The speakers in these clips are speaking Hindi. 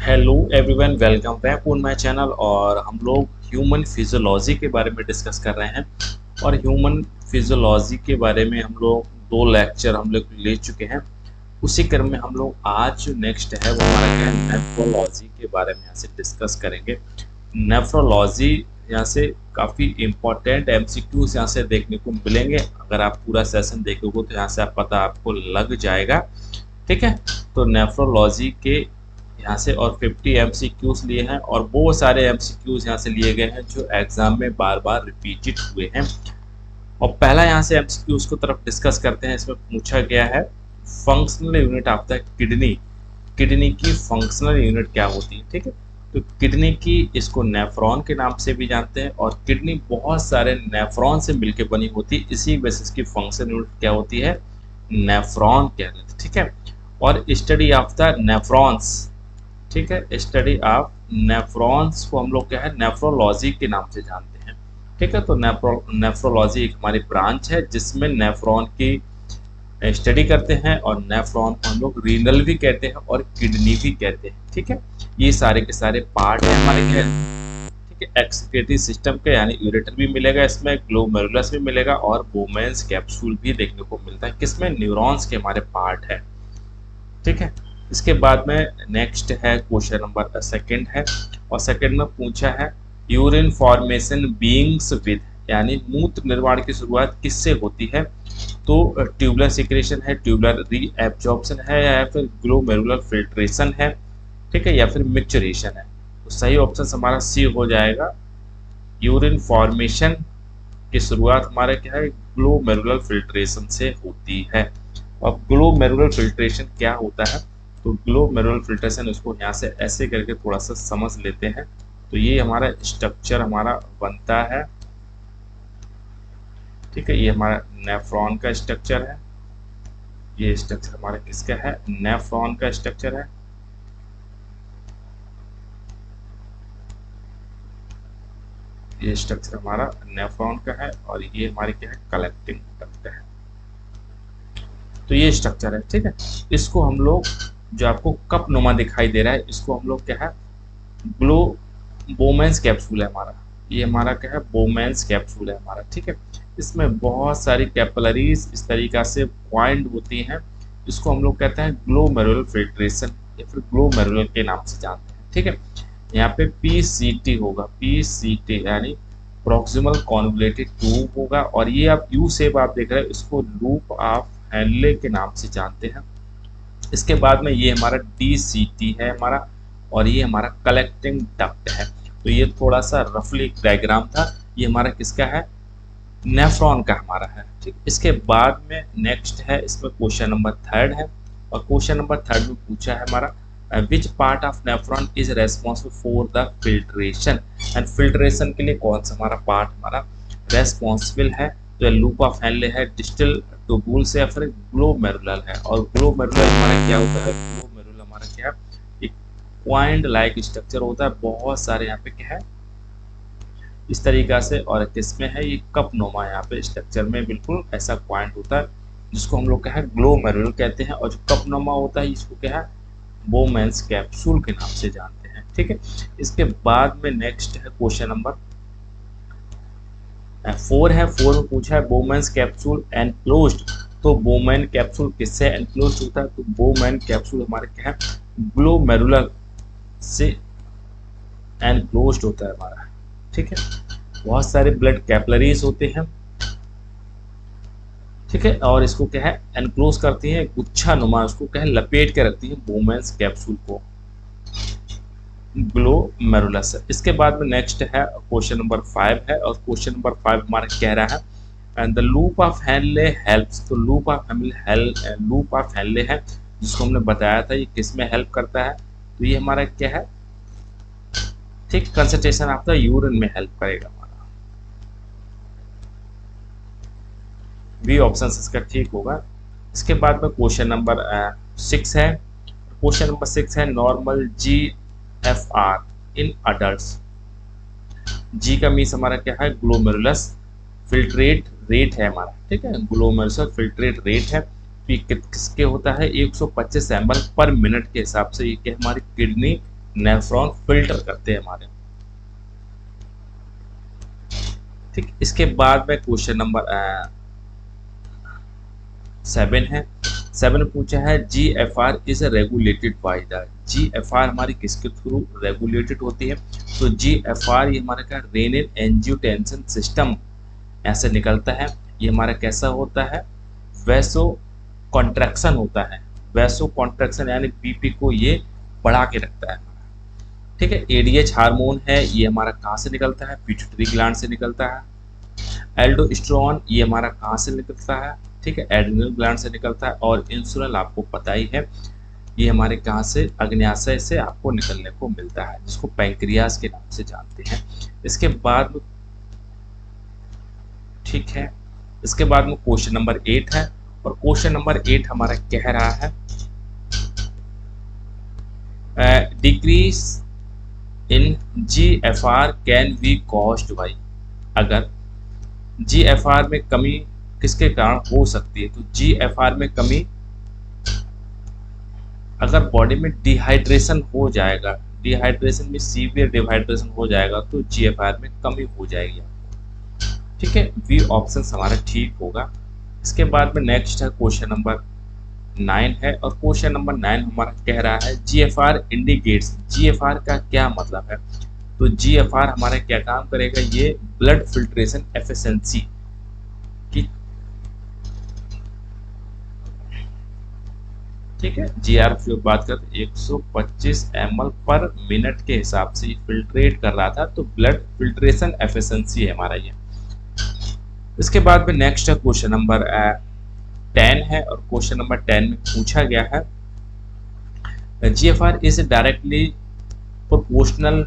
Hello everyone, welcome back on my channel. और हम लोग ह्यूमन फिजियोलॉजी के बारे में डिस्कस कर रहे हैं। और ह्यूमन फिजियोलॉजी के बारे में हम लोग दो लेक्चर हम लोग ले चुके हैं। उसी क्रम में हम लोग आज जो नेक्स्ट है वो हमारा क्या है, नेफ्रोलॉजी के बारे में यहाँ से डिस्कस करेंगे। नेफ्रोलॉजी यहाँ से काफ़ी इम्पोर्टेंट एमसीक्यूज यहाँ से देखने को मिलेंगे। अगर आप पूरा सेशन देखोगे तो यहाँ से आप पता आपको लग जाएगा। ठीक है, तो नेफ्रोलॉजी के यहाँ से और 50 एमसीक्यूज लिए हैं और वो सारे एमसीक्यूज यहाँ से लिए गए हैं जो एग्जाम में बार बार रिपीटेड हुए हैं। और पहला यहाँ से एमसीक्यूज को तरफ डिस्कस करते हैं। इसमें पूछा गया है functional unit of the kidney. Kidney की फंक्शनल यूनिट क्या होती है। ठीक है, तो किडनी की इसको नेफ्रॉन के नाम से भी जानते हैं और किडनी बहुत सारे नेफ्रॉन से मिलकर बनी होती है। इसी बेसिस की फंक्शनल यूनिट क्या होती है, नेफ्रॉन कहलाती है। ठीक है, और स्टडी ऑफ द नेफ्रॉन्स, ठीक है, स्टडी ऑफ नेफ्रॉन्स को हम लोग क्या है, नेफ्रोलॉजी के नाम से जानते हैं। ठीक है, तो नेफ्रोलॉजी एक हमारी ब्रांच है जिसमें नेफ्रॉन की स्टडी करते हैं और नेफ्रॉन को हम लोग रीनल भी कहते हैं और किडनी भी कहते हैं। ठीक है, ये सारे के सारे पार्ट है हमारे क्या, ठीक है, एक्सक्रीटरी सिस्टम के, यानी यूरेटर भी मिलेगा इसमें, ग्लोमेरुलस भी मिलेगा और बोमेन्स कैप्सूल भी देखने को मिलता है। किसमें, न्यूरॉन्स के हमारे पार्ट है। ठीक है, इसके बाद में नेक्स्ट है क्वेश्चन नंबर सेकंड है और सेकंड में पूछा है यूरिन फॉर्मेशन बीइंग्स विद, यानी मूत्र निर्माण की शुरुआत किससे होती है। तो ट्यूबुलर सिक्रेशन है, ट्यूबुलर रीएब्जॉर्प्शन है, या फिर ग्लोमेरुलर फिल्ट्रेशन है, ठीक है, या फिर मिक्सचरेशन है। तो सही ऑप्शन हमारा सी हो जाएगा। यूरिन फॉर्मेशन की शुरुआत हमारा क्या है, ग्लोमेरुलर फिल्ट्रेशन से होती है। अब ग्लोमेरुलर फिल्ट्रेशन क्या होता है, तो ग्लोमेरुलर फिल्ट्रेशन इसको यहाँ से ऐसे करके थोड़ा सा समझ लेते हैं। तो ये हमारा स्ट्रक्चर हमारा बनता है। ठीक है, ये हमारा नेफ्रॉन का स्ट्रक्चर है। ये स्ट्रक्चर हमारा किसका है, नेफ्रॉन का स्ट्रक्चर है। ये स्ट्रक्चर हमारा नेफ्रॉन का है और ये हमारी क्या है, कलेक्टिंग डक्ट है। तो ये स्ट्रक्चर है। ठीक है, इसको हम लोग, जो आपको कप नुमा दिखाई दे रहा है, इसको हम लोग क्या है, ग्लो बोमेंस कैप्सूल है हमारा। ये हमारा क्या है, बोमेंस कैप्सूल है हमारा। ठीक है, इसमें बहुत सारी कैपिलरीज इस तरीका से पॉइंट होती हैं। इसको हम लोग कहते हैं ग्लोमेरुलर फिल्ट्रेशन या फिर ग्लोमेरुलर के नाम से जानते हैं। ठीक है, यहाँ पे पीसीटी होगा, पीसीटी यानी प्रॉक्सिमल कॉन्वोल्यूटेड ट्यूब होगा। और ये आप यू शेप आप देख रहे हैं, इसको लूप ऑफ हेनले के नाम से जानते हैं। इसके बाद में ये हमारा डीसीटी है हमारा, और ये हमारा कलेक्टिंग डक्ट है। तो ये थोड़ा सा रफली डायग्राम था। ये हमारा किसका है, नेफ्रॉन का हमारा है। ठीक, इसके बाद में नेक्स्ट है, इसमें क्वेश्चन नंबर थर्ड है और क्वेश्चन नंबर थर्ड में पूछा है हमारा which part of nephron is responsible for the filtration. And filtration के लिए कौन सा हमारा पार्ट हमारा रेस्पॉन्सिबल है, तो लूप ऑफ हेनले है, डिस्टल टूबूल्स या फिर ग्लोमेरुलर है। और ग्लोमेरुलर हमारा क्या होता है, ग्लोमेरुलर हमारा क्या है, एक पॉइंट लाइक स्ट्रक्चर होता है। बहुत सारे यहाँ पे क्या है इस तरीका से, और किसमें है, ये कप नुमा यहाँ पे स्ट्रक्चर में बिल्कुल ऐसा पॉइंट होता है जिसको हम लोग क्या है, ग्लोमेरुलर कहते हैं। और जो कप नुमा होता है इसको क्या है, बोमेंस कैप्सूल के नाम से जानते हैं। ठीक है, इसके बाद में नेक्स्ट है क्वेश्चन नंबर 4 है। 4 में पूछा है बोमेंस कैप्सूल एनक्लोज्ड। तो बोमेन कैप्सूल किससे एनक्लोज्ड होता है, तो बोमेन कैप्सूल हमारे क्या है, ग्लोमेरुलर से एनक्लोज्ड होता है हमारा। ठीक है, बहुत सारे ब्लड कैपिलरीज होते हैं। ठीक है, और इसको क्या है, एनक्लोज करती है, गुच्छा नुमा उसको क्या है, लपेट के रखती है बोमेंस कैप्सूल को, ग्लोमेरुलस। इसके बाद में नेक्स्ट है क्वेश्चन नंबर 5 है और क्वेश्चन नंबर 5 हमारा कह रहा है and the loop of Henle helps. तो लूप ऑफ हेनले है जिसको हमने बताया था, ये किस में हेल्प करता है, तो ये हमारा क्या है, ठीक, कंसंट्रेशन ऑफ द यूरिन में हेल्प करेगा हमारा। बी ऑप्शन इसका ठीक होगा। इसके बाद में क्वेश्चन नंबर 6 है। क्वेश्चन नंबर 6 है नॉर्मल GFR इन अडल्ट्स। जी का मीन्स हमारा क्या है, ग्लोमेरुलस फिल्ट्रेट रेट है हमारा। ठीक है, ग्लोमेरुलस फिल्ट्रेट रेट है। किसके होता है, 125 ml पर मिनट के हिसाब से। ये क्या हमारी किडनी नेफ्रॉन फिल्टर करते हैं हमारे। ठीक, इसके बाद में क्वेश्चन नंबर 7 है। 7 पूछा है GFR is regulated by the. GFR हमारी किसके थ्रू रेगुलेटेड होती है? तो GFR ये हमारा क्या रेनिन एंजियोटेंसिन सिस्टम ऐसे निकलता है। ये हमारा कैसा होता है? वैसो कॉन्ट्रैक्शन होता है। वैसो कॉन्ट्रैक्शन यानी बीपी को ये बढ़ा के रखता है। ठीक है, ADH हार्मोन है, ये हमारा कहाँ से निकलता है? पिट्यूटरी ग्लैंड से निकलता है। एल्डोस्टेरोन ये हमारा कहाँ से निकलता है? ठीक है, एड्रिनल ग्लैंड से निकलता है। और इंसुलिन आपको पता ही है, ये हमारे कहाँ से? अग्न्याशय से आपको निकलने को मिलता है, जिसको पैंक्रियास के नाम से जानते हैं। इसके बाद, ठीक है, इसके बाद में क्वेश्चन नंबर 8 है। और क्वेश्चन नंबर 8 हमारा कह रहा है decrease in GFR can be caused by. अगर GFR में कमी किसके कारण हो सकती है? तो GFR में कमी, अगर बॉडी में डिहाइड्रेशन हो जाएगा, डिहाइड्रेशन में सीवियर डिहाइड्रेशन हो जाएगा, तो GFR में कमी हो जाएगी। ठीक है, बी ऑप्शन हमारा ठीक होगा। इसके बाद में नेक्स्ट है क्वेश्चन नंबर 9 है। और क्वेश्चन नंबर 9 हमारा कह रहा है GFR इंडिकेट्स। GFR का क्या मतलब है? तो GFR हमारा क्या काम करेगा? ये ब्लड फिल्ट्रेशन एफिशिएंसी की, ठीक है, GFR की बात करते 125 ml पर मिनट के हिसाब से फिल्ट्रेट कर रहा था, तो ब्लड फिल्ट्रेशन एफिशिएंसी है हमारा ये। इसके बाद में नेक्स्ट है क्वेश्चन नंबर 10 है। और क्वेश्चन नंबर 10 में पूछा गया है GFR is directly proportional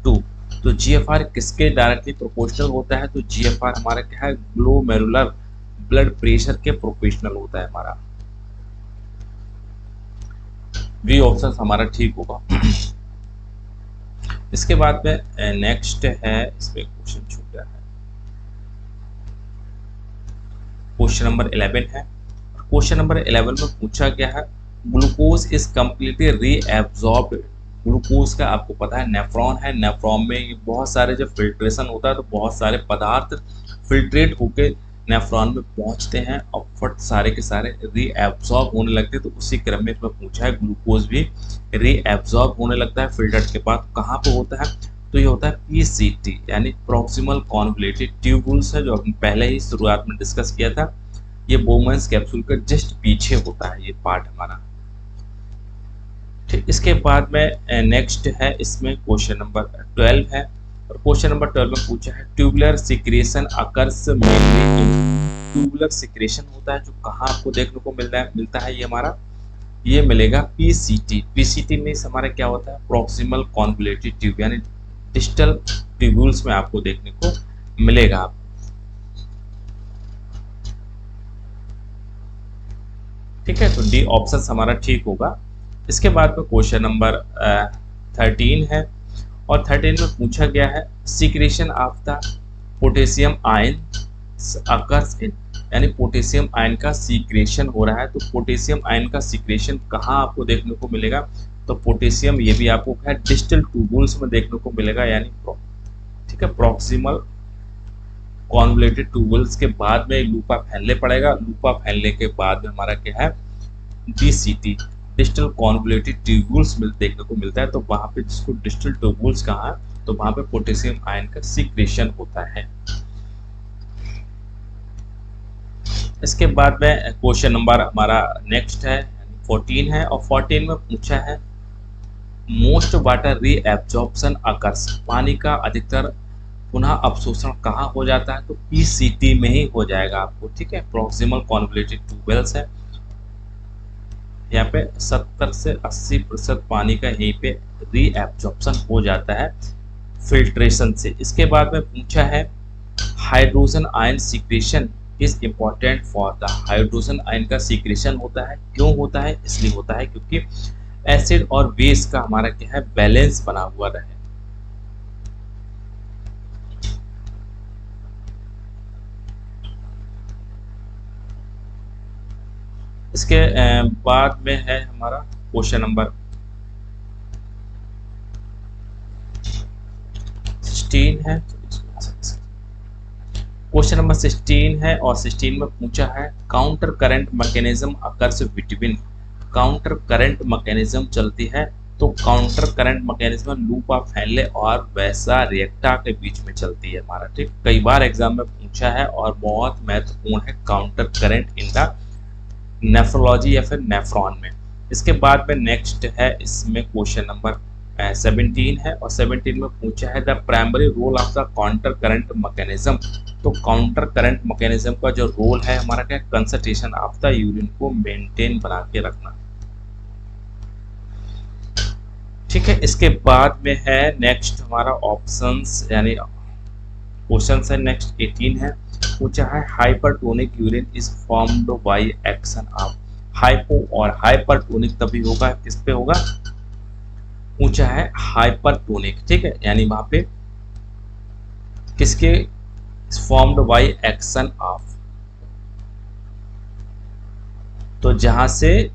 to. तो GFR किसके डायरेक्टली प्रोपोर्शनल होता है? तो GFR हमारा क्या है? ग्लोमेरुलर ब्लड प्रेशर के प्रोपोर्शनल होता है हमारा। बी ऑप्शन हमारा ठीक होगा। इसके बाद में नेक्स्ट है, इसमें क्वेश्चन छूट गया है, क्वेश्चन नंबर 11 है। क्वेश्चन नंबर 11 में पूछा गया है ग्लूकोज इज कम्प्लीटली रीएब्सॉर्ब्ड। ग्लूकोज का आपको पता है नेफ्रॉन है, नेफ्रॉन में ये बहुत सारे जब फिल्ट्रेशन होता है तो बहुत सारे पदार्थ फिल्ट्रेट होके नेफ्रॉन में पहुंचते हैं और फट सारे के सारे रीएब्सॉर्ब होने लगते हैं। तो उसी क्रम में इसमें पूछा है ग्लूकोज भी रीएब्सॉर्ब होने लगता है फिल्टर के बाद, कहाँ पे होता है? तो ये होता है PCT यानी प्रॉक्सिमल कॉन्वोल्यूटेड ट्यूबुल्स है, जो हमने पहले ही शुरुआत में डिस्कस किया था। ये बोमेंस कैप्सूल का जस्ट पीछे होता है ये पार्ट हमारा। ठीक, इसके बाद में नेक्स्ट है, इसमें क्वेश्चन नंबर 12 है। और क्वेश्चन नंबर 12 में पूछा है ट्यूबुलर सिक्रेशन अकर्स मेनली इन। ट्यूबुलर सिक्रेशन होता है जो कहाँ आपको देखने को मिलता है ये हमारा, ये मिलेगा PCT। PCT में हमारा क्या होता है? प्रॉक्सिमल कॉन्वोल्यूटेड ट्यूब यानी डिस्टल ट्यूबुल्स में आपको देखने को मिलेगा। ठीक है, तो डी ऑप्शन हमारा ठीक होगा। इसके बाद में क्वेश्चन नंबर 13 है। और 13 में पूछा गया है secretion of the potassium ion occurs in, यानी पोटेशियम आयन का सीक्रेशन हो रहा है। तो पोटेशियम आयन का सीक्रेशन कहाँ आपको देखने को मिलेगा? तो पोटेशियम ये भी आपको क्या है? डिस्टल ट्यूबुल्स में देखने को मिलेगा, यानी ठीक है, प्रॉक्सिमल कॉन्वोल्यूटेड ट्यूबुल्स के बाद में लूपा फैलने पड़ेगा। लूपा फैलने के बाद में हमारा क्या है? DCT डिस्टल कॉन्वोल्यूटेड ट्यूबुल्स देखने को मिलता है। तो वहां पे जिसको डिस्टल ट्यूबुल्स कहा, तो वहां पे पोटेशियम आयन का सीक्रेशन होता है। इसके बाद में क्वेश्चन नंबर हमारा नेक्स्ट है 14 है। और 14 में पूछा है मोस्ट वाटर रीएब्जॉर्प्शन अकर्स। पानी का अधिकतर पुनः अवशोषण कहाँ हो जाता है? तो PCT में ही हो जाएगा आपको। ठीक है, प्रॉक्सिमल कॉन्वोल्यूटेड ट्यूबुल्स है, यहाँ पे 70 से 80% पानी का यहीं पे रीएब्जॉर्प्शन हो जाता है फिल्ट्रेशन से। इसके बाद में पूछा है hydrogen ion secretion is important for the. Hydrogen ion का सीक्रेशन होता है, क्यों होता है? इसलिए होता है क्योंकि एसिड और बेस का हमारा क्या है? बैलेंस बना हुआ रहे। इसके बाद में है हमारा क्वेश्चन नंबर 16 है, क्वेश्चन नंबर 16 है और 16 में पूछा है counter current mechanism occurs between, counter current mechanism चलती है तो counter current mechanism loop of Henle और वैसा रिएक्टा के बीच में चलती है हमारा, ठीक। कई बार एग्जाम में पूछा है और बहुत महत्वपूर्ण है counter current in the nephrology या फिर नेफ्रॉन में। इसके बाद में नेक्स्ट है इसमें क्वेश्चन नंबर 17 है और 17 में पूछा है the primary role of the counter current mechanism, तो काउंटर करंट मैकेनिज्म का जो रोल है हमारा क्या, कंसंट्रेशन ऑफ द यूरिन को मेंटेन बना के रखना, ठीक है। इसके बाद में है नेक्स्ट हमारा ऑप्शंस यानी क्वेश्चन है नेक्स्ट 18 है, पूछा है hypertonic urine is formed by action of, hypo और हाइपरटोनिक तभी होगा किस पे होगा, पूछा है हाइपरटोनिक, ठीक है, यानी वहां पे किसके फॉर्म्ड बाय एक्शन ऑफ, तो जहां से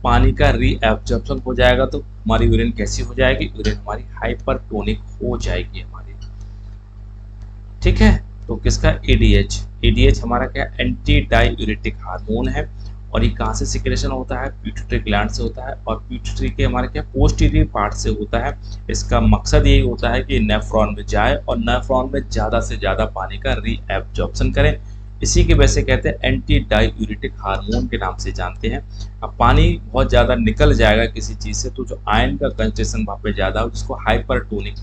पानी का रीएब्जॉर्प्शन हो जाएगा तो हमारी यूरिन कैसी हो जाएगी, यूरिन हमारी हाइपरटोनिक हो जाएगी हमारी, ठीक है। तो किसका, एडीएच, एडीएच हमारा क्या, एंटी डाययूरेटिक हार्मोन है और ये कहाँ से सिक्रेशन होता है, पिट्यूटरी ग्लैंड से होता है और पिट्यूटरी के हमारे क्या पोस्टीरियर पार्ट से होता है। इसका मकसद यही होता है कि नेफ्रॉन में जाए और नेफ्रॉन में ज़्यादा से ज़्यादा पानी का रीएब्जॉर्प्शन करें, इसी की वजह से कहते हैं एंटी डाययूरेटिक हार्मोन के नाम से जानते हैं। अब पानी बहुत ज़्यादा निकल जाएगा किसी चीज़ से तो जो आयन का कंसंट्रेशन वहाँ पे ज़्यादा हो जिसको हाइपरटोनिक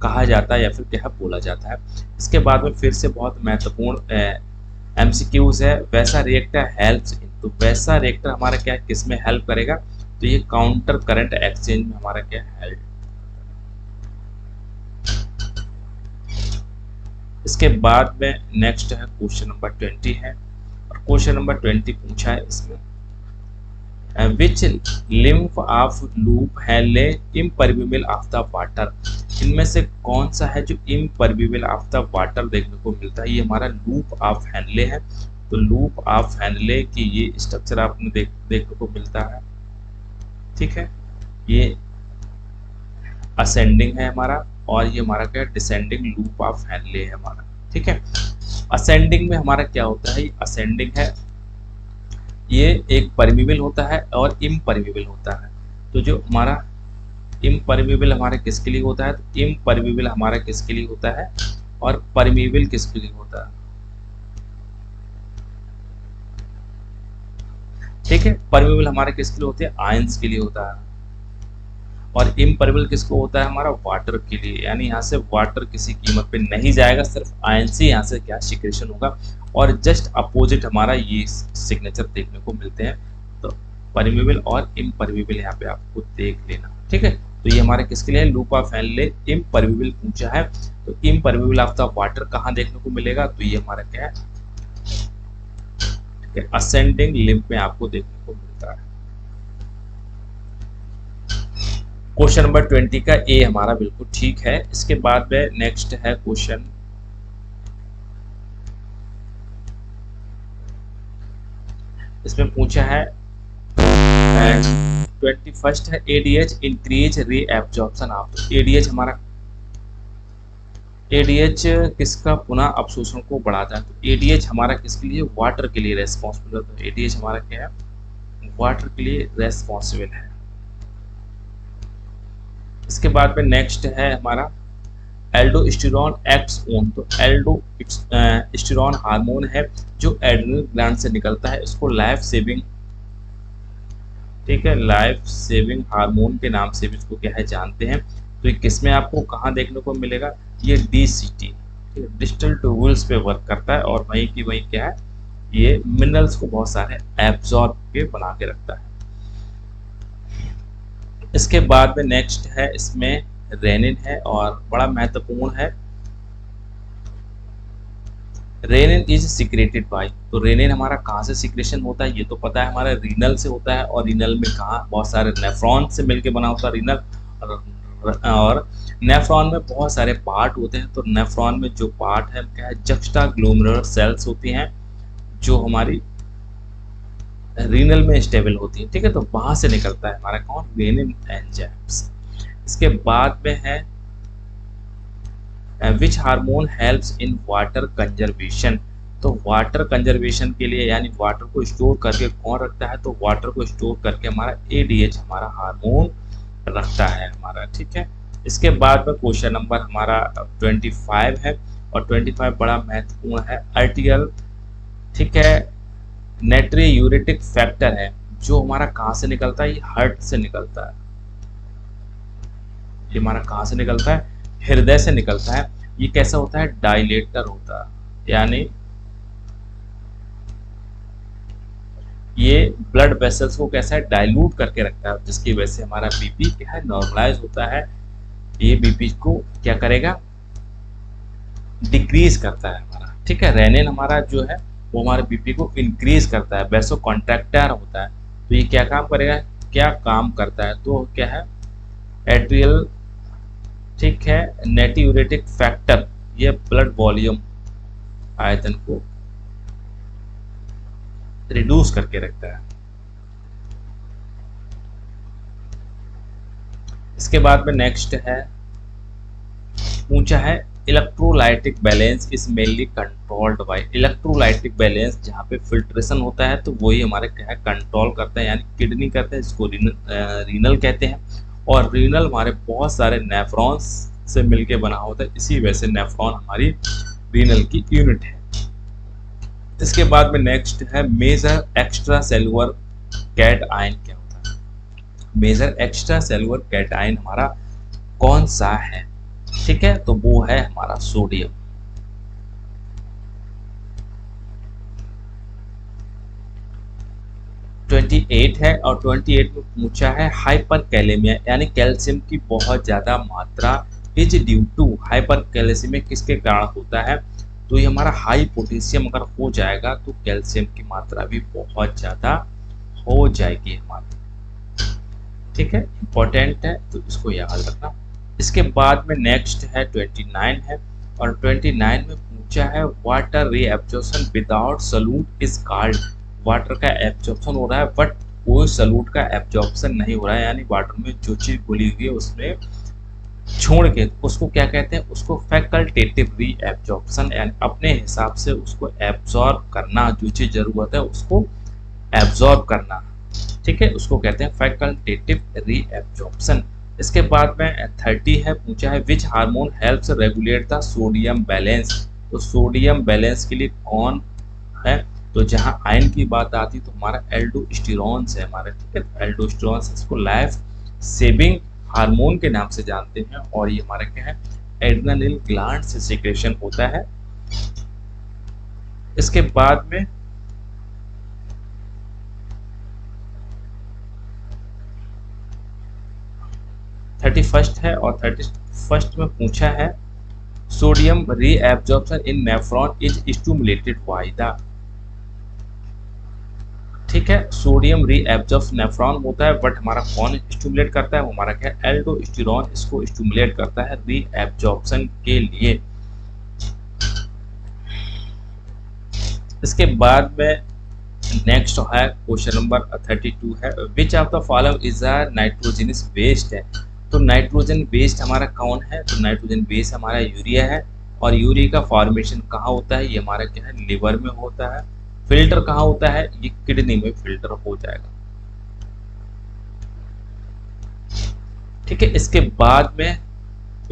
कहा जाता है या फिर क्या बोला जाता है। इसके बाद में फिर से बहुत महत्वपूर्ण एमसीक्यूज है, वैसा रिएक्टर हेल्प्स इन, तो वैसा रिएक्टर हमारा क्या किस में हेल्प करेगा, तो ये काउंटर करंट एक्सचेंज में हमारा क्या हेल्प। इसके बाद में नेक्स्ट है क्वेश्चन नंबर 20 है और क्वेश्चन नंबर 20 पूछा है इसमें which limb of loop Henle impermeable of the water, इनमें से कौन सा है जो इम्परमेबल ऑफ द वाटर देखने को मिलता है, ये हमारा लूप ऑफ हेनले है। तो लूप ऑफ हेनले की ये स्ट्रक्चर आपने देखने को मिलता है, ठीक है, ये असेंडिंग है हमारा और ये हमारा क्या डिसेंडिंग लूप ऑफ हेनले है हमारा, ठीक है। असेंडिंग में हमारा क्या होता है, असेंडिंग है ये एक परमीबल होता है और इम्परमेबल होता है। तो जो हमारा इम्परमेबल हमारे किसके लिए होता है, तो इम्परमेबल हमारा किसके लिए होता है और परमीबल किसके लिए होता है, ठीक है। परमेबल हमारे किसके लिए होते हैं, आयंस के लिए होता है और इम्परमेबल किसको होता है हमारा, वाटर के लिए, यानी यहाँ से वाटर किसी कीमत पे नहीं जाएगा, सिर्फ आयंस ही यहाँ से क्या सिक्रेशन होगा। और जस्ट अपोजिट हमारा ये सिग्नेचर देखने को मिलते हैं, तो परमेबल और इम्परमेबल यहाँ पे आपको देख लेना, ठीक है। तो ये हमारे किसके लिए लूप ऑफ हेनले इम्परमेबल पूछा है, तो इम्परमेबल ऑफ द वाटर कहाँ देखने को मिलेगा, तो ये हमारा क्या है, ठीक है, असेंडिंग लिम्फ में आपको देखने को मिलता है। क्वेश्चन नंबर 20 का ए हमारा बिल्कुल ठीक है। इसके बाद में नेक्स्ट है क्वेश्चन इसमें पूछा है 21 है एडीएच इंक्रीज रीएब्जॉर्प्शन ऑफ, तो एडीएच हमारा एडीएच किसका पुनः अवशोषण को बढ़ाता है, तो एडीएच हमारा किसके लिए, वाटर के लिए रेस्पॉन्सिबल है, तो एडीएच हमारा क्या है, वाटर के लिए रेस्पॉन्सिबल है। इसके बाद में नेक्स्ट है हमारा एल्डोस्टेरोन एक्ट्स ऑन, तो एल्डोस्टेरोन हार्मोन है जो एड्रिनल ग्लैंड से निकलता है, इसको लाइफ सेविंग, ठीक है, लाइफ सेविंग हार्मोन के नाम से भी इसको क्या है जानते हैं। तो ये किसमें आपको कहाँ देखने को मिलेगा, ये डीसीटी, डिजिटल ट्यूबुल्स पे वर्क करता है और वहीं की वहीं क्या है, ये मिनरल्स को बहुत सारे एब्जॉर्ब के बना के रखता है। इसके बाद में नेक्स्ट है इसमें रेनिन है और बड़ा महत्वपूर्ण है, रेनिन इज सिक्रेटेड बाय, तो रेनिन हमारा कहाँ से सिक्रेशन होता है, ये तो पता है हमारा रीनल से होता है और रीनल में कहाँ बहुत सारे नेफ्रॉन से मिलके बना होता है रीनल, और नेफ्रॉन में बहुत सारे पार्ट होते हैं, तो नेफ्रॉन में जो पार्ट है क्या है, जक्स्टा ग्लोमेरुलर सेल्स होती हैं जो हमारी रीनल में स्टेबल होती है, ठीक है, तो वहां से निकलता है हमारा कौन, रेनिन एंजाइम्स। इसके बाद में है which hormone helps in water conservation. तो वाटर कंजर्वेशन के लिए यानी वाटर को स्टोर करके कौन रखता है, तो वाटर को स्टोर करके हमारा एडीएच हमारा हार्मोन रखता है हमारा, ठीक है। इसके बाद में क्वेश्चन नंबर हमारा 25 है, और 25 बड़ा महत्वपूर्ण है, आर्टिकल, ठीक है। नाइट्रियूरेटिक फैक्टर है जो हमारा कहाँ से निकलता है, ये हार्ट से निकलता है। ये हमारा कहाँ से निकलता है, हृदय से निकलता है। ये कैसा होता है, डायलेटर होता है, यानी ये ब्लड वेसल्स को कैसा है, डाइल्यूट करके रखता है, जिसकी वजह से हमारा बीपी क्या है, नॉर्मलाइज होता है। ये बीपी को क्या करेगा, डिक्रीज करता है हमारा, ठीक है। रेनिन हमारा जो है वो हमारे बीपी को इंक्रीज करता है, वैसो कॉन्ट्रैक्टर होता है। तो ये क्या काम करेगा, क्या काम करता है, तो क्या है, एट्रियल, ठीक है, नाइट्रियूरेटिक फैक्टर, ये ब्लड वॉल्यूम आयतन को रिड्यूस करके रखता है। इसके बाद में नेक्स्ट है, पूछा है electrolytic balance is mainly controlled by. Electrolytic balance जहाँ पे फिल्ट्रेशन होता है तो वही हमारे क्या है, कंट्रोल करता है, यानी किडनी करते हैं, जिसको रीनल कहते हैं। और रीनल हमारे बहुत सारे नेफ्रॉन्स से मिलके बना होता है, इसी वजह से नेफ्रॉन हमारी रीनल की यूनिट है। इसके बाद में नेक्स्ट है, मेजर एक्स्ट्रा सेलुलर कैटआयन क्या होता है। मेजर एक्स्ट्रा सेलुलर कैटआयन हमारा कौन सा है, ठीक है, तो वो है हमारा सोडियम। (28) है, और 28 में पूछा है हाइपरकैलेमिया यानी कैल्शियम की बहुत ज्यादा मात्रा इज ड्यू टू। हाइपरकैलेसिमिया किसके कारण होता है, तो ये हमारा हाई पोटेशियम अगर हो जाएगा तो कैल्शियम की मात्रा भी बहुत ज्यादा हो जाएगी हमारी, ठीक है, इंपॉर्टेंट है, तो इसको याद रखना। इसके बाद में नेक्स्ट है 29 है, और 29 में पूछा है water reabsorption without solute is called. Water का एब्जॉर्प्शन हो रहा है बट कोई सॉल्यूट का एब्जॉर्प्शन नहीं हो रहा है, यानी वाटर में जो चीज घुली हुई है उसमें छोड़ के उसको क्या कहते हैं, उसको फैकल्टेटिव रीएब्जॉर्प्शन, यानी अपने हिसाब से उसको एब्जॉर्ब करना, जो चीज जरूरत है उसको एब्जॉर्ब करना, ठीक है, उसको कहते हैं फैकल्टेटिव रीएब्जॉर्प्शन। इसके बाद में 30 है, पूछा है which hormone helps regulate the sodium balance. तो सोडियम बैलेंस के लिए कौन है, तो जहां आयन की बात आती है तो हमारा एल्डोस्टेरोन है हमारा, ठीक है, एल्डोस्टेरोन, इसको लाइफ सेविंग हार्मोन के नाम से जानते हैं, और ये हमारा क्या है, एड्रेनल ग्लैंड से सिक्रेशन होता है। इसके बाद में 31 है, और 31 में पूछा है sodium reabsorption in nephron is stimulated by the, ठीक है, सोडियम रीएब्जॉर्प्शन नेफ्रॉन होता है बट हमारा कौन स्टिमुलेट करता है, वो हमारा क्या है, एल्डोस्टेरोन इसको स्टिमुलेट करता है रीएब्जॉर्प्शन के लिए। इसके बाद में नेक्स्ट है क्वेश्चन नंबर 32 है, which of the following is a nitrogenous waste है। तो नाइट्रोजन वेस्ट हमारा कौन है, तो नाइट्रोजन वेस्ट हमारा यूरिया है, और यूरिया का फॉर्मेशन कहाँ होता है, ये हमारा क्या है, लिवर में होता है। फिल्टर कहाँ होता है, ये किडनी में फिल्टर हो जाएगा, ठीक है। इसके बाद में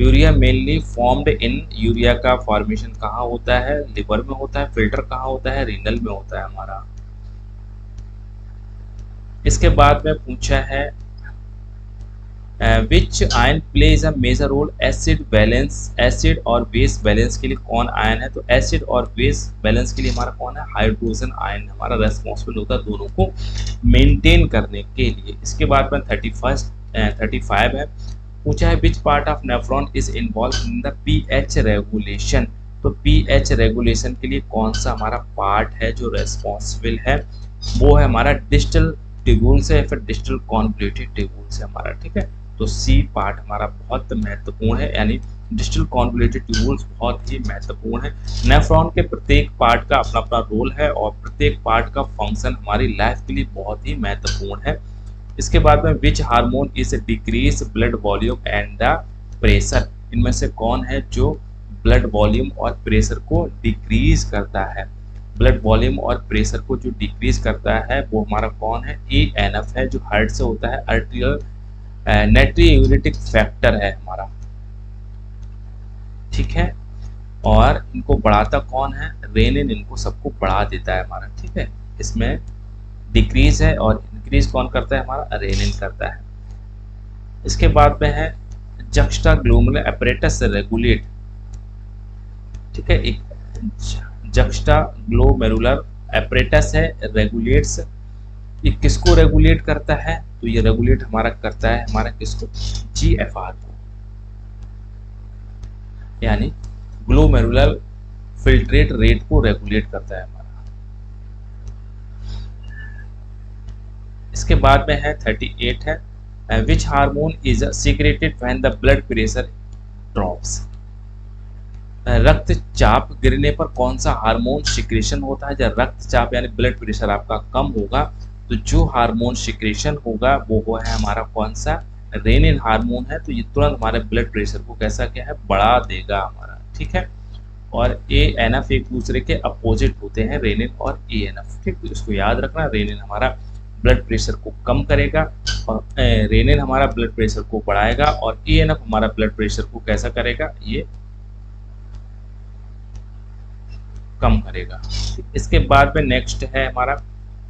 urea mainly formed in, urea का फॉर्मेशन कहाँ होता है, लिवर में होता है। फिल्टर कहाँ होता है, रीनल में होता है हमारा। इसके बाद में पूछा है which ion plays a major role acid balance, acid और बेस बैलेंस के लिए कौन आयन है, तो एसिड और बेस बैलेंस के लिए हमारा कौन है, हाइड्रोजन आयन हमारा रेस्पॉन्सिबल होता है दोनों को मेंटेन करने के लिए। इसके बाद में 35 है, पूछा है which part of nephron is involve in the pH regulation. तो पीएच रेगुलेशन के लिए कौन सा हमारा पार्ट है जो रेस्पॉन्सिबल है, वो है हमारा डिस्टल ट्यूब्यूल से या फिर डिस्टल कॉन्वोल्यूटेड ट्यूब्यूल से हमारा, ठीक है। तो सी पार्ट हमारा बहुत महत्वपूर्ण है, यानी डिस्टल कॉन्वोल्यूटेड ट्यूब्यूल्स बहुत ही महत्वपूर्ण है। नेफ्रॉन के प्रत्येक पार्ट का अपना अपना रोल है, और प्रत्येक पार्ट का फंक्शन हमारी लाइफ के लिए बहुत ही महत्वपूर्ण है। इसके बाद में which hormone is decrease blood volume and the pressure, इनमें से कौन है जो ब्लड वॉल्यूम और प्रेशर को डिक्रीज करता है। ब्लड वॉल्यूम और प्रेशर को जो डिक्रीज करता है वो हमारा कौन है, ANF है, जो हार्ट से होता है, आर्टेरियल नाइट्रियूरेटिक फैक्टर है हमारा, ठीक है। और इनको बढ़ाता कौन है, रेनिन इनको सबको बढ़ा देता है हमारा, ठीक है। इसमें डिक्रीज है और इंक्रीज कौन करता है, हमारा रेनिन करता है। इसके बाद में है जक्स्टाग्लोमेरुलर apparatus रेगुलेट, ठीक है। एक जक्स्टाग्लोमेरुलर apparatus है, रेगुलेट्स, ये किसको रेगुलेट करता है, तो ये रेगुलेट हमारा करता है हमारा किसको, GFR को, यानी ग्लोमेरुलर फिल्ट्रेट रेट को रेगुलेट करता है हमारा। इसके बाद में है 38 है, which hormone is secreted when the blood pressure drops. रक्तचाप गिरने पर कौन सा हार्मोन सिक्रेशन होता है, जब रक्तचाप यानी ब्लड प्रेशर आपका कम होगा तो जो हार्मोन सिक्रेशन होगा वो है हमारा कौन सा, रेनिन हार्मोन है। तो ये तुरंत हमारे ब्लड प्रेशर को कैसा क्या है, बढ़ा देगा हमारा, ठीक है। और ANF एक दूसरे के अपोजिट होते हैं, रेनिन और ANF, ठीक। तो इसको याद रखना, रेनिन हमारा ब्लड प्रेशर को कम करेगा और रेनिन हमारा ब्लड प्रेशर को बढ़ाएगा, और ANF हमारा ब्लड प्रेशर को कैसा करेगा, ये कम करेगा। इसके बाद में नेक्स्ट है हमारा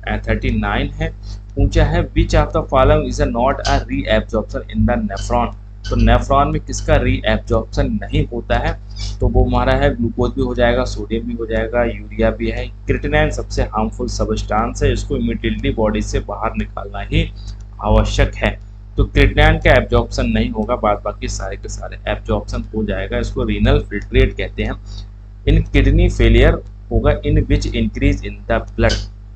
39 है, पूछा है which of the following is not a reabsorption in the nephron. तो नेफ्रॉन में किसका रीएब्जॉर्प्शन नहीं होता है, तो वो हमारा है ग्लूकोज भी हो जाएगा, सोडियम भी हो जाएगा, यूरिया भी है। क्रिएटिनिन सबसे हार्मफुल सब्सटेंस है, इसको इमीडिएटली बॉडी से बाहर निकालना ही आवश्यक है। तो क्रिएटिनिन का एब्जॉर्प्शन नहीं होगा, बाद बाकी सारे के सारे एब्जॉर्प्शन हो जाएगा, इसको रीनल फिल्ट्रेट कहते हैं। इन किडनी फेलियर होगा, in which increase in the blood.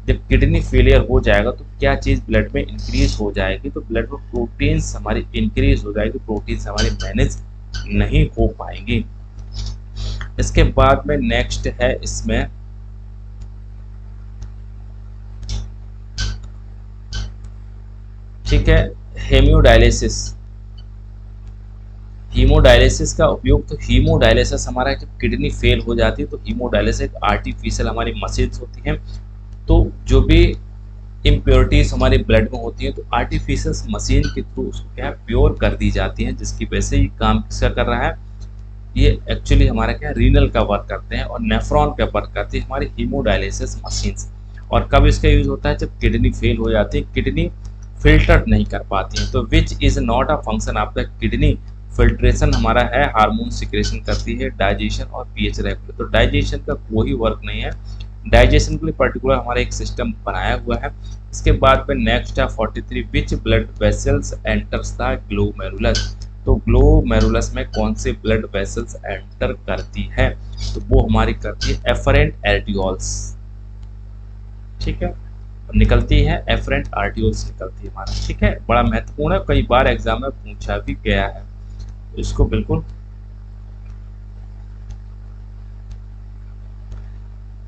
जब किडनी फेलियर हो जाएगा तो क्या चीज ब्लड में इंक्रीज हो जाएगी, तो ब्लड में प्रोटीन्स हमारी इंक्रीज हो जाएगी, प्रोटीन्स हमारी मैनेज नहीं हो पाएंगी। इसके बाद में नेक्स्ट है इसमें ठीक है, हेमियोडायलिसिस। हीमोडायलिसिस का उपयोग, तो हीमोडायलिसिस हमारा जब किडनी फेल हो जाती है तो हीमोडायलिसिस एक आर्टिफिशियल हमारी मशीन होती है। तो जो भी इम्प्योरिटीज हमारे ब्लड में होती है तो आर्टिफिशियल मशीन के थ्रू उसको क्या है, प्योर कर दी जाती है, जिसकी वजह से ये काम किसका कर रहा है, ये एक्चुअली हमारा क्या रीनल का वर्क करते हैं और नेफ्रॉन का वर्क करती है हमारी हीमोडायलिसिस मशीन्स। और कब इसका यूज होता है, जब किडनी फेल हो जाती है, किडनी फिल्टर नहीं कर पाती है। तो which is not a function of the kidney. Filtration हमारा है, हार्मोन सिक्रेशन करती है, डाइजेशन और पीएच रेगुलेट। तो डाइजेशन का कोई वर्क नहीं है, डाइजेशन के लिए पर्टिकुलर हमारा एक सिस्टम बनाया हुआ है। इसके बाद में नेक्स्ट है 43, which blood vessels enters the glomerulus. तो ग्लोमेरुलस में कौन से ब्लड वेसल्स एंटर करती है, तो वो हमारी करती है एफरेंट आर्टियोल्स, ठीक है, निकलती है एफरेंट आर्टियोल्स निकलती है हमारा, ठीक है। बड़ा महत्वपूर्ण है, कई बार एग्जाम में पूछा भी गया है, तो इसको बिल्कुल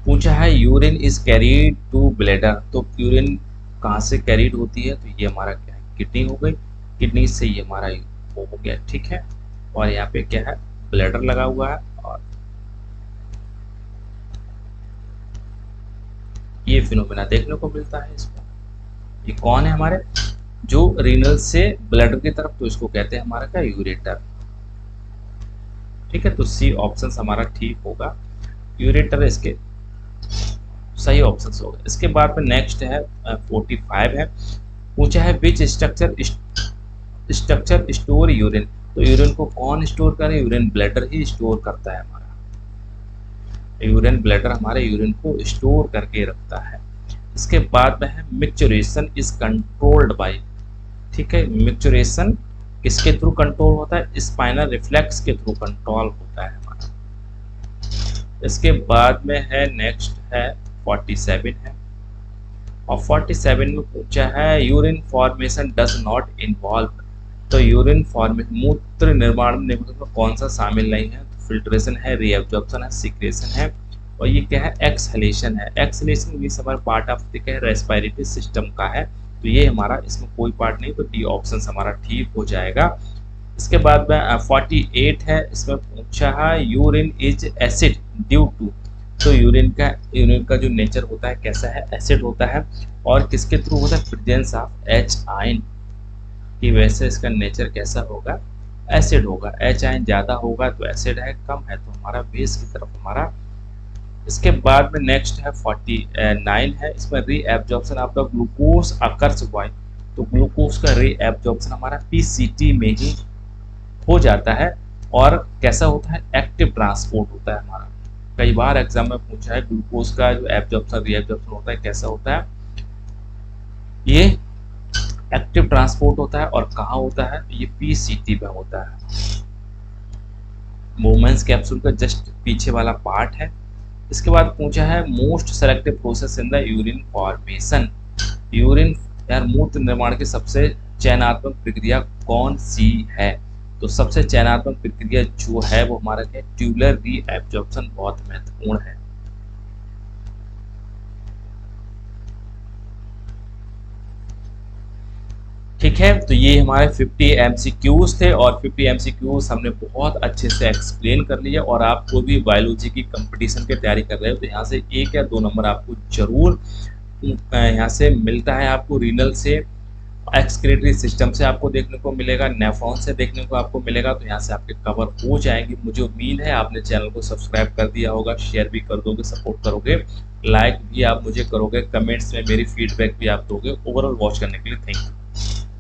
पूछा है। Urine is carried to bladder. तो यूरिन कहाँ से कैरीड होती है, तो ये हमारा क्या है, किडनी हो गई, किडनी से ये हमारा वो हो गया, ठीक है। और यहाँ पे क्या है, ब्लैडर लगा हुआ है, और ये फिनोमेना देखने को मिलता है इसमें। ये कौन है हमारे, जो रीनल से ब्लैडर की तरफ, तो इसको कहते हैं हमारा क्या, यूरेटर, ठीक है। तो सी ऑप्शन हमारा ठीक होगा, यूरेटर इसके सही ऑप्शन होगा। इसके बाद में नेक्स्ट है 45 है, पूछा है विच स्ट्रक्चर स्टोर यूरिन। तो यूरिन को कौन स्टोर करे, यूरिन ब्लैडर ही स्टोर करता है हमारा। यूरिन ब्लैडर हमारे यूरिन को स्टोर करके रखता है। इसके बाद में है मिक्चुरेशन इज कंट्रोल्ड बाय, ठीक है। मिक्चुरेशन किसके थ्रू कंट्रोल होता है, स्पाइनल रिफ्लेक्स के थ्रू कंट्रोल होता है हमारा। इसके बाद में है नेक्स्ट है 47 है, और 47 में पूछा है urine formation does not involve. तो यूरिन फॉर्मेशन मूत्र निर्माण में कौन सा शामिल नहीं है, तो फिल्ट्रेशन है, रीएब्जॉर्प्शन है, सिक्रेशन है, और ये क्या है, एक्सहेलेशन है। एक्सहेलेशन भी हमारा part of the respiratory system का है, तो ये हमारा इसमें कोई पार्ट नहीं, तो डी ऑप्शन हमारा ठीक हो जाएगा। इसके बाद में 48 है, इसमें पूछा है urine is acid due to. तो यूरिन का जो नेचर होता है कैसा है, एसिड होता है, और किसके थ्रू होता है, प्रेजेंस ऑफ एच आयन की वजह से इसका नेचर कैसा होगा, एसिड होगा। एच आयन ज़्यादा होगा तो एसिड है, कम है तो हमारा बेस की तरफ हमारा। इसके बाद में नेक्स्ट है 49 है, इसमें reabsorption of the glucose occurs why. तो ग्लूकोज का री एब्जॉर्प्शन हमारा पीसीटी में ही हो जाता है, और कैसा होता है, एक्टिव ट्रांसपोर्ट होता है हमारा। कई बार एग्जाम में पूछा है ग्लूकोज का जो एब्जॉर्प्शन री एब्जॉर्प्शन होता है कैसा होता है, ये एक्टिव ट्रांसपोर्ट होता है, और कहाँ होता है, ये पीसीटी में होता है। मोमेंट्स कैप्सूल का जस्ट पीछे वाला पार्ट है। इसके बाद पूछा है most selective process in the urine formation. Urine यार मूत्र निर्माण की सबसे चयनात्मक प्रक्रिया कौन सी है, तो सबसे चयनात्मक प्रक्रिया जो है वो हमारा क्या, ट्यूबुलर री एब्जॉर्प्शन बहुत महत्वपूर्ण है। ठीक है, तो ये हमारे 50 MCQs थे, और 50 MCQs हमने बहुत अच्छे से एक्सप्लेन कर लिया। और आप कोई भी बायोलॉजी की कंपटीशन की तैयारी कर रहे हो तो यहाँ से 1 या 2 नंबर आपको जरूर यहाँ से मिलता है। आपको रीनल से, एक्सक्रीटरी सिस्टम से आपको देखने को मिलेगा, नेफ्रॉन से देखने को आपको मिलेगा, तो यहाँ से आपके कवर हो जाएंगे। मुझे उम्मीद है आपने चैनल को सब्सक्राइब कर दिया होगा, शेयर भी कर दोगे, सपोर्ट करोगे, लाइक भी आप मुझे करोगे, कमेंट्स में मेरी फीडबैक भी आप दोगे। ओवरऑल वॉच करने के लिए थैंक यू।